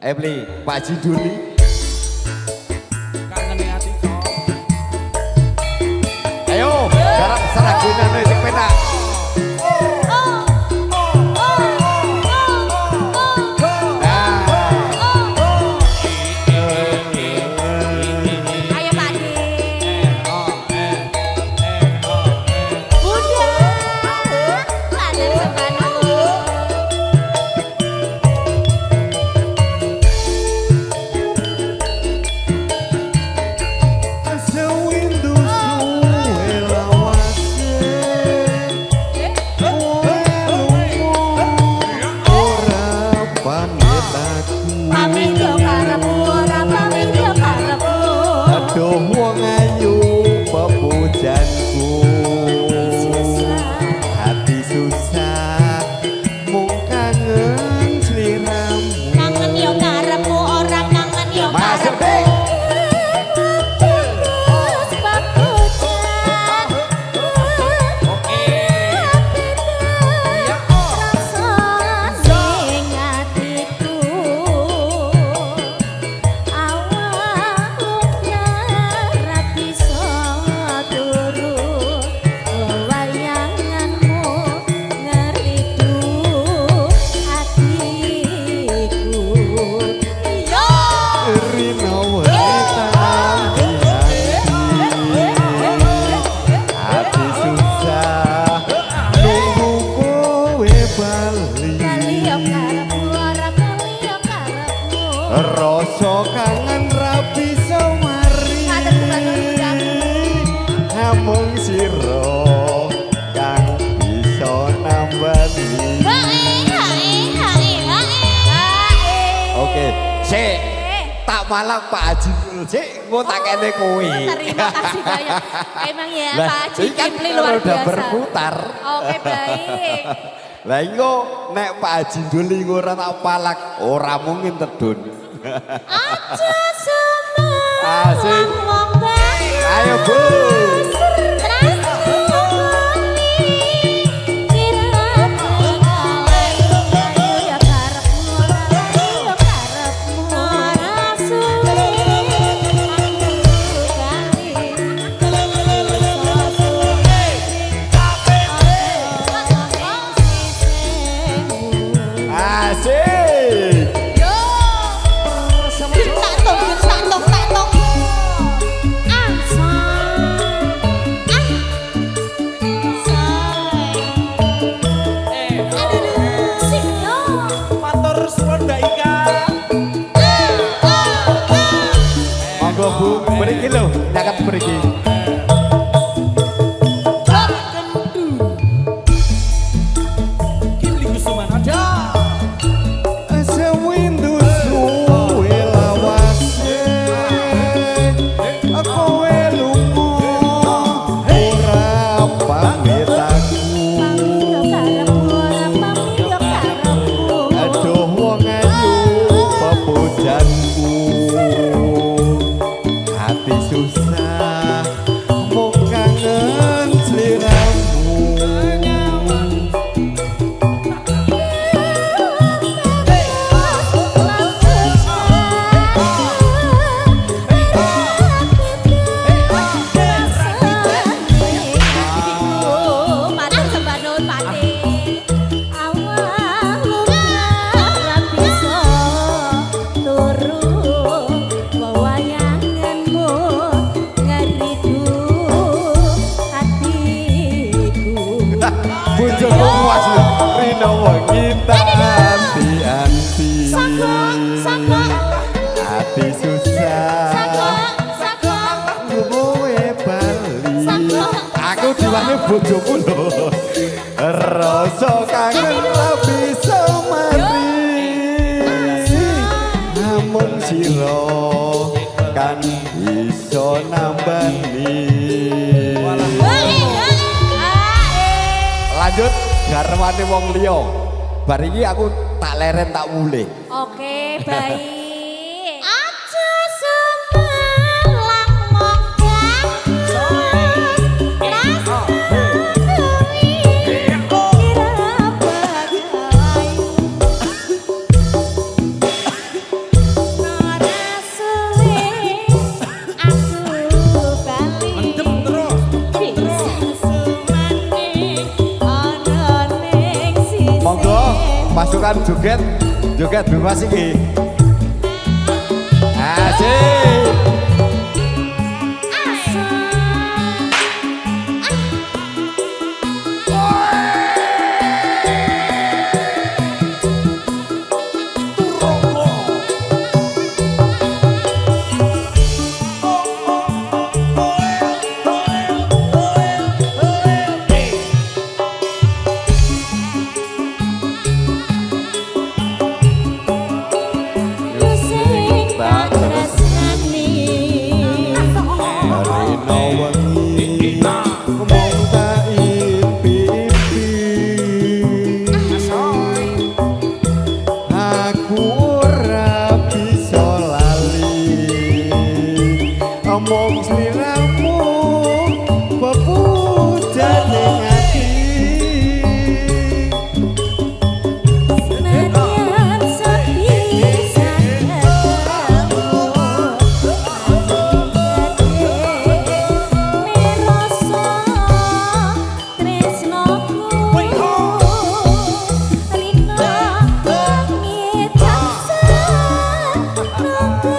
Emily, Pak Haji Duli. Kangen ati so. Ayo, garap seragunan sing penak. Rasa kangen rapi semari namung sira kang bisa nambani. Oke, sik tak malang Pak Haji dulu sik engko tak kene kowe. Terima kasih banyak. Emang ya Pak Haji Kipli kan luar udah biasa. berputar. Oke baik. Lah engko nek Pak Haji Duli ora tak palak ora mungkin tedun. Aja semua Asik. wong baik. Ayo Bu. Bu, mriki lho, nyaket mriki. Kipli Kusuman aja. Sewindu suwe lawase kowe lunga ora pamit aku. Aduh wong ayu pepujanku. Hati susah mau kangen seliramu. Bojoku puas rino wengi anti-anti. Hati susah kowe bali. Aku diwane bojoku lho. Rasa kangen lebih semari. Namun sira kan iso nambani. Lanjut garwane wong liya. Bar iki aku tak leren tak mulih. Oke, baik. Aja semalang monggah. monggo pasukan joget bebas iki. Asik. Omong sliramu pepujan ning ati Senadyan sepi sademu Miroso tresnoku Rina langit tansah nunggu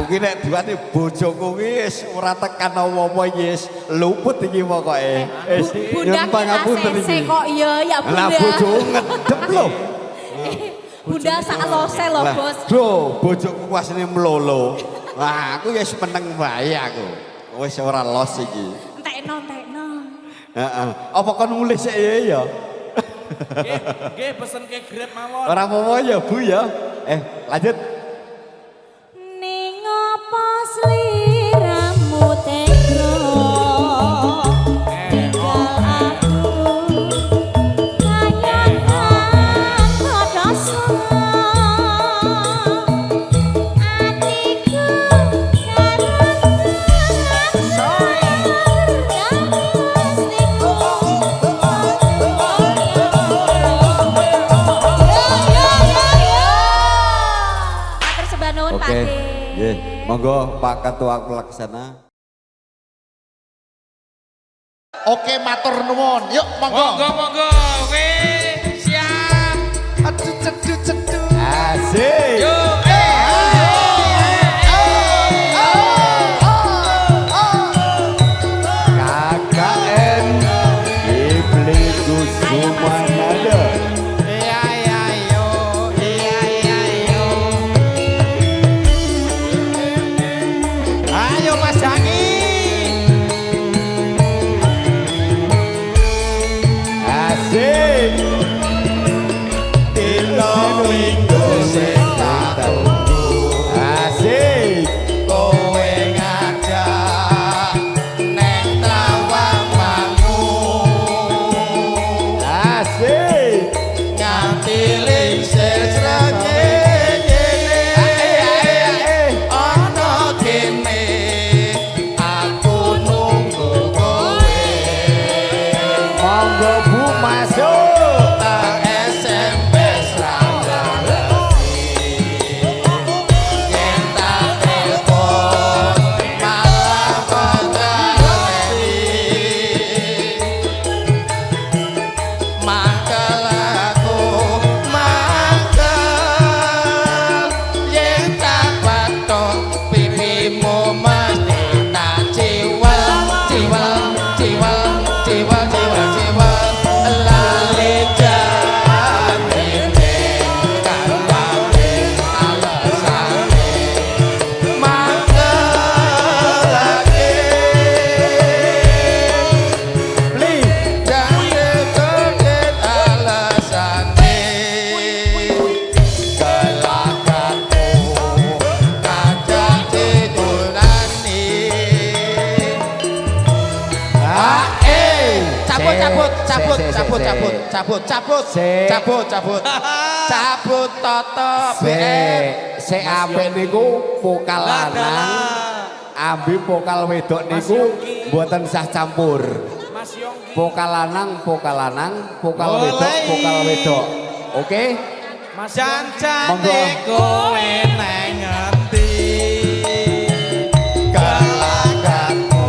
kuwi nek diwani bojoku kuwi wis ora tekan apa-apa wis luput iki pokoke. Wis Bunda ACC kok ya Bunda. Lah bojo ngedep lho. Bunda sak lose lho, Bos. Bro, bojoku asline mlolo. Wah, aku wis meneng wae aku. Wis ora los iki. Entekno. Heeh. Apa kon nulis sik ya? Nggih, pesen ke Grab mawon. Ora apa-apa ya, Bu ya. Lanjut. Ning apa sliramu tegro tinggal aku kayangan kodoso atiku Oke, nggih. Monggo Pak Ketua Pelaksana. Oke, matur nuwun. Yuk, monggo. Monggo. Weh, siap. Aduh, ceduh. Asik. Yuk, KKN Iblis Kusumanada. Ayo Mas Jangi. Asik. Dino minggu sing tak tunggu. Asik. Kowe ngajak neng Tawang Mangu. Asik. Nganti lingsir srengenge. Ana kene aku nunggu kowe. Monggo Bu masuk. cabut, se, cabut, se. cabut, cabut, cabut, Se. cabut, cabut, cabut, toto, Se apik niku pokal lanang, ambi pokal wedok niku mboten sah campur. Mas Yongki. Pokal lanang, pokal wedok, pokal wedok. Oke? Mas Jancane kowe nang ngendi galakanmu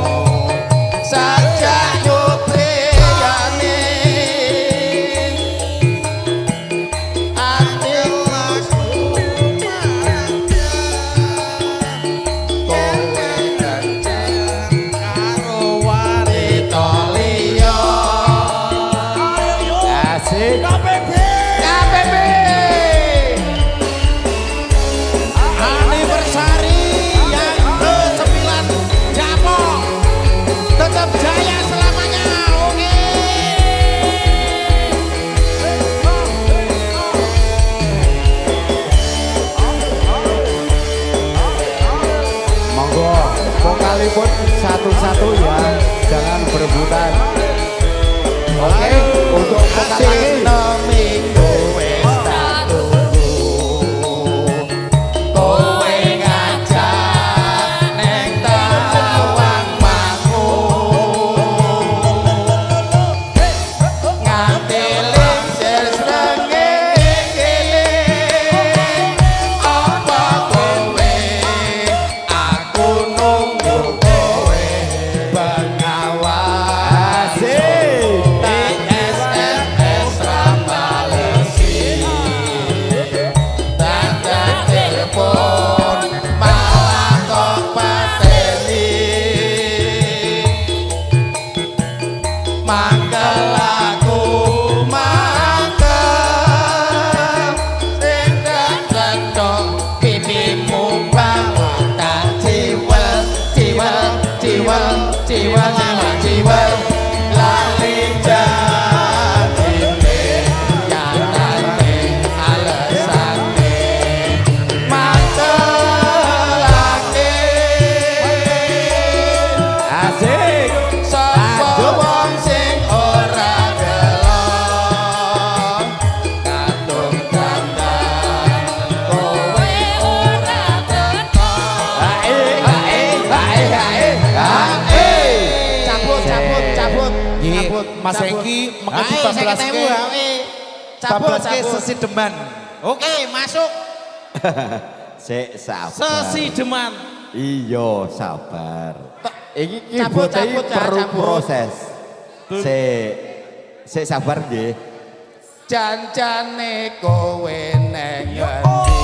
saja yupriyane ati laku kowe ganjar karo wanita liya Asik. KPB anniversary yang ke-9 Japo tetap jaya selamanya. Oke. Monggo, vokalipun satu-satu ya, jangan berebutan. Oke, untuk vokal lagi. minggu wis tak tunggu kowe ngajak neng tawang mangu nganti lingsir srengenge apa kowe aku nunggu kowe bengawan Asik. TSMS Rambalesi tanda telepon malah kok pateni mangkel aku mangkel sing ketok pipimu bawa tak ciwel ciwel ciwel ciwel ciwel ciwel lali jatine nyatane alesane mantelake Asik. sapa wong sing ora gelong katung dandan kowe ora teko cabut cabut cabut cabut Mas Hengki mengerti bablaske sesi deman. Oke, masuk Sik sabar. sesi deman. Iya, sabar. Iki Cabut, boten cabut, ya, perlu cabut. proses. Sik sabar nggih. jancane kowe neng ngendi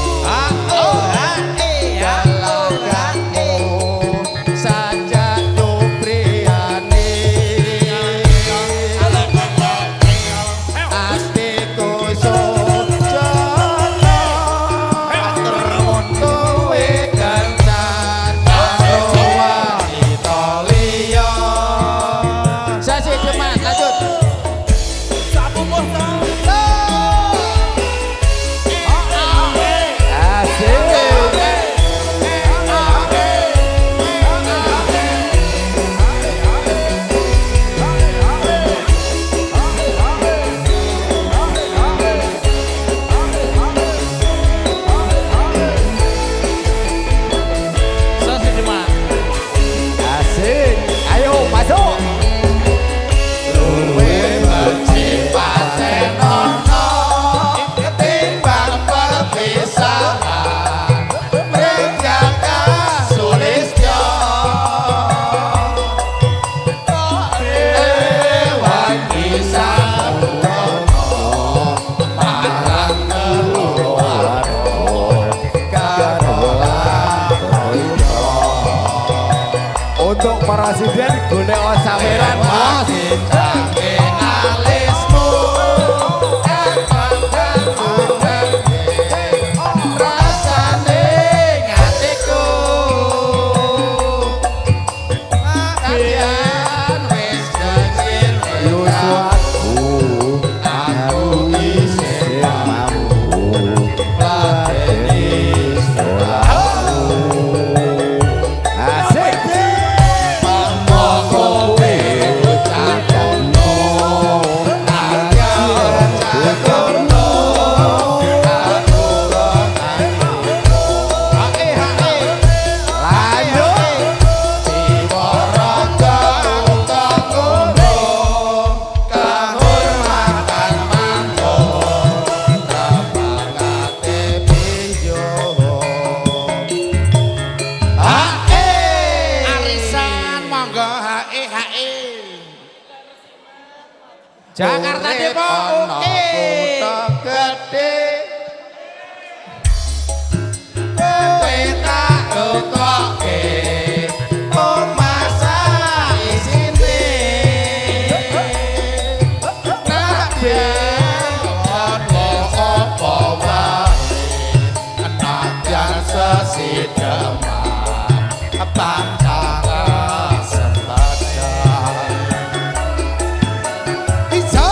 galakanmu saja dupriyane atiku sujono kowe ganjar karo wanita liya sasi deman lanjut Sesi deman. Asik. Ayo masuk. luwe bersifat nono ketimbang perpisahan menjaga sulistyo lewat kisah marang keluar Untuk presiden golek saweran Mas. Cintaku alismu rasane ngatiku kalian wis dajin Yuswaku aku isih mampu lateni Asik. monggo kowe ucapkan Jakarta Depok. Ono Oke. kutha gedhe. Kowe tak tukoke. Omah sak isine. Nak biyen ono apa wae. Enajan sesideman. Pantang seladan. Iso.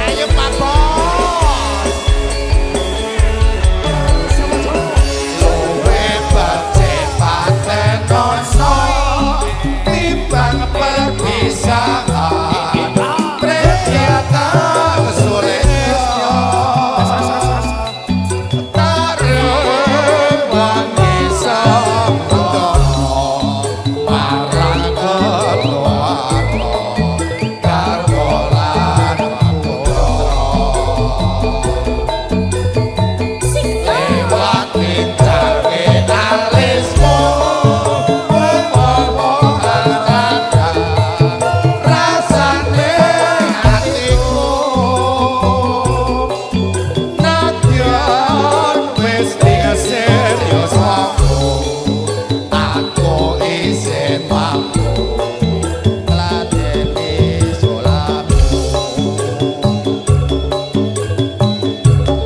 Ayo Pak Bos. Luwe percepatan kono timbang perpisahan Prekiatan sulitnya Taruh wangisang dono Marang keluarga Karbolan lewat bintangke alismu wong ada rasane atiku nadyan wis serius aku isin mampu ngladeni solamu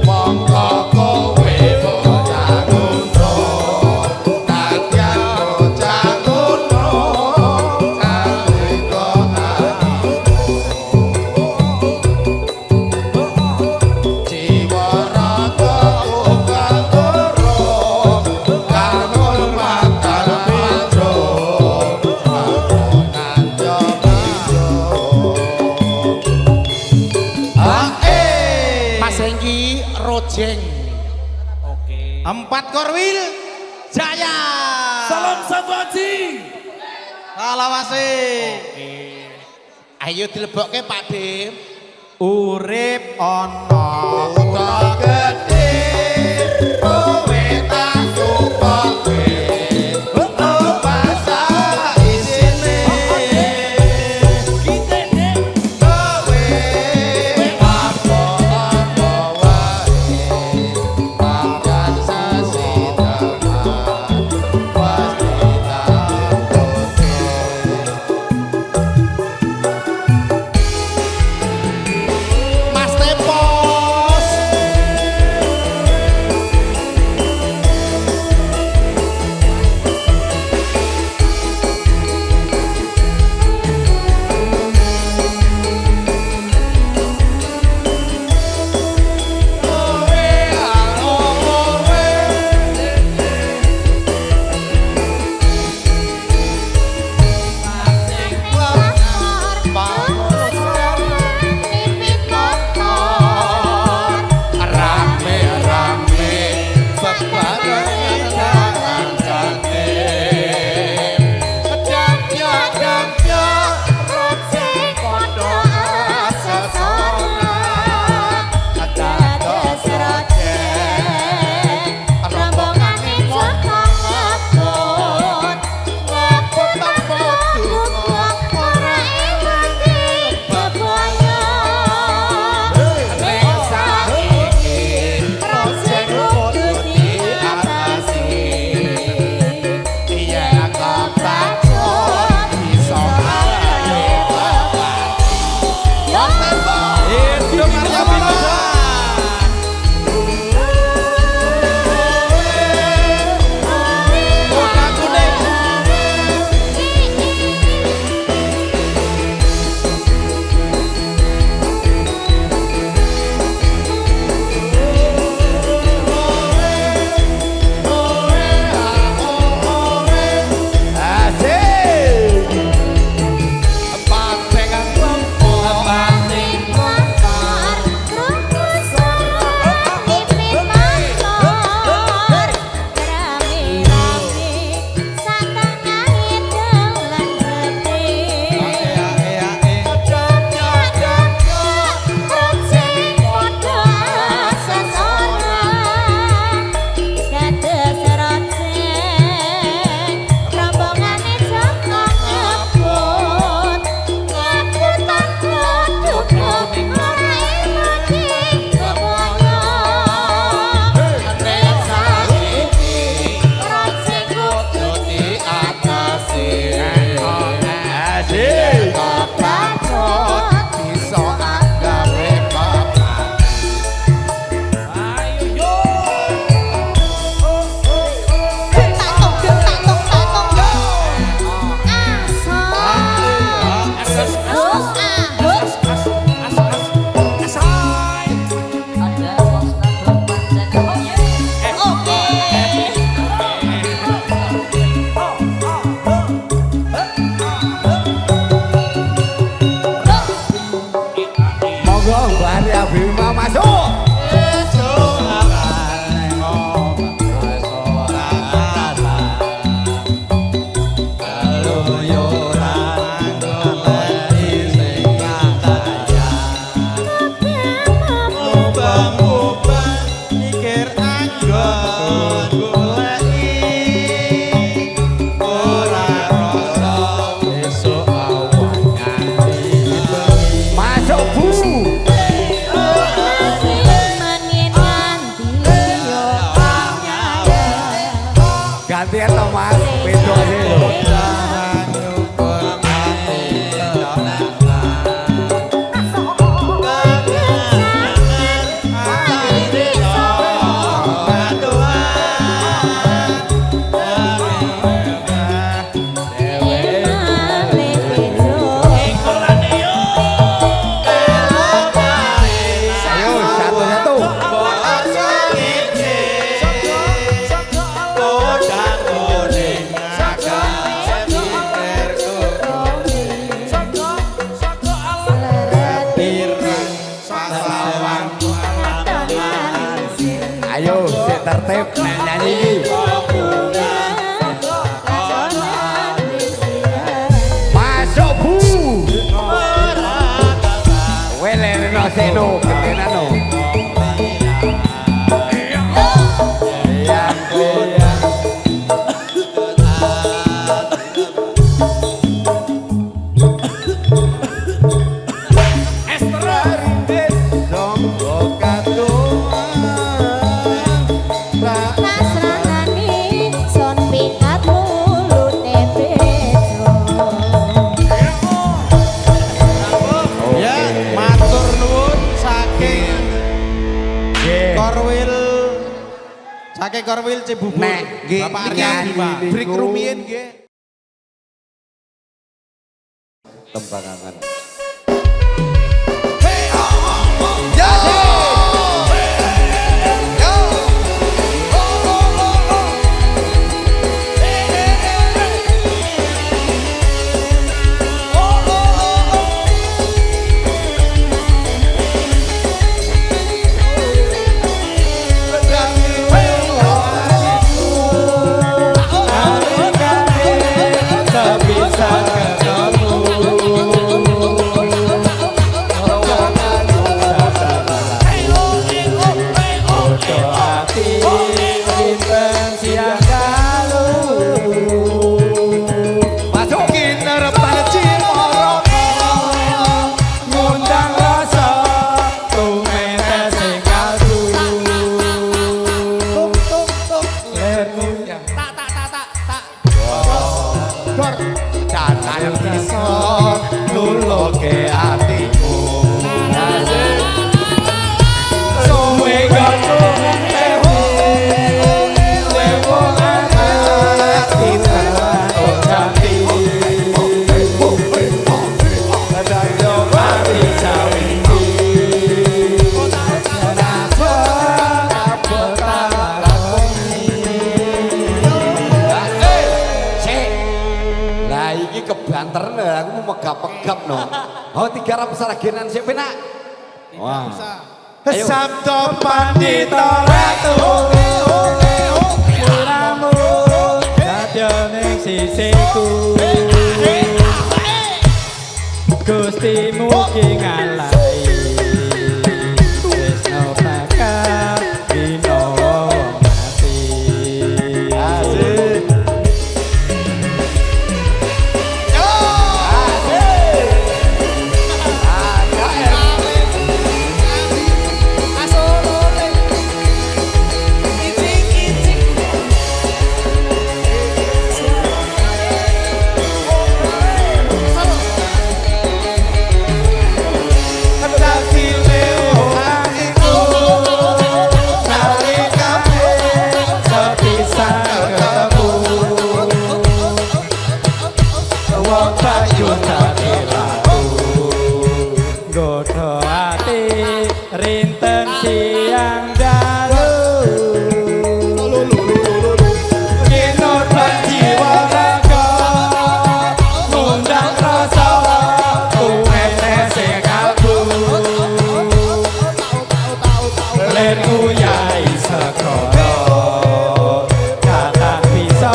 mongko kowe bocah gunung nadyan bocah gunung kalika atiku jiwa raga ugal turun kanul makan manjung kangonan Mas Hengki Rojeng Oke. 4 Korwil Jaya. Salam satu haji. Salawase. Oke. Ayo dilebokke Pak Dim. urip ana kutha gedhe kowe tak tukoke basa isine Kita deh. kowe apa wae pangan sasidaman pasti Mas Tepo. wong bubar mikir anggon goleki ora rasa esuk awan nganti bengi Masuk Bu. Gantian to Mas, bedone lho. Ayo satu-satu. Ayo sik tertib nek nyanyi iki. Masuk Bu. Welene seno gendenano. Yang goyang. Ya, matur nuwun saking Korwil saking Korwil Cibubur. Nek, nggih, Bapak Arya nyanyi Bima. niku. Brik rumiyin nggih. Tembangan. Jangan bisa nuluke atimu. Suwe gono ewo anak kita ojati. Dayo mati sawindi. Napa lah iki kebanter aku mau megap-megap no. Oh tiga ratus ragenan sik penak. Wah. Sabdo pandita ratu siramu dadya ning sisiku. Gusti mugi ngalai tresno bakal dina mati. Asik. Godho ati rinten siang dalu kinut jiwa raga ngundang rasa kuwete sing kalbu lenku yai sekara kata bisa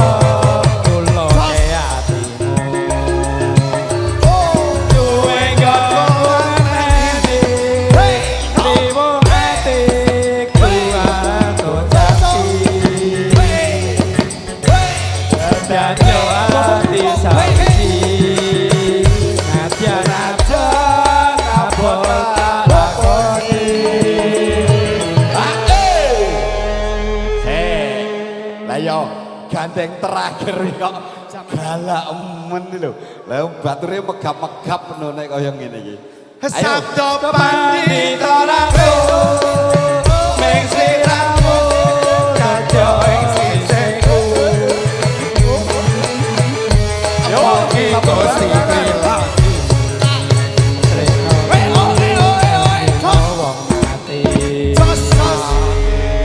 nuloke atimu duwe gawe liwo ati Ayo gandeng terakhir kok galak men lho. Lah bature megap-megap ngono nek kaya ngene iki. Sabdo pandita rago ming sliramu kajo ing sisiku. Yo kita sing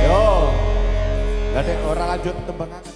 Yo. Lah nek ora lanjut tembangan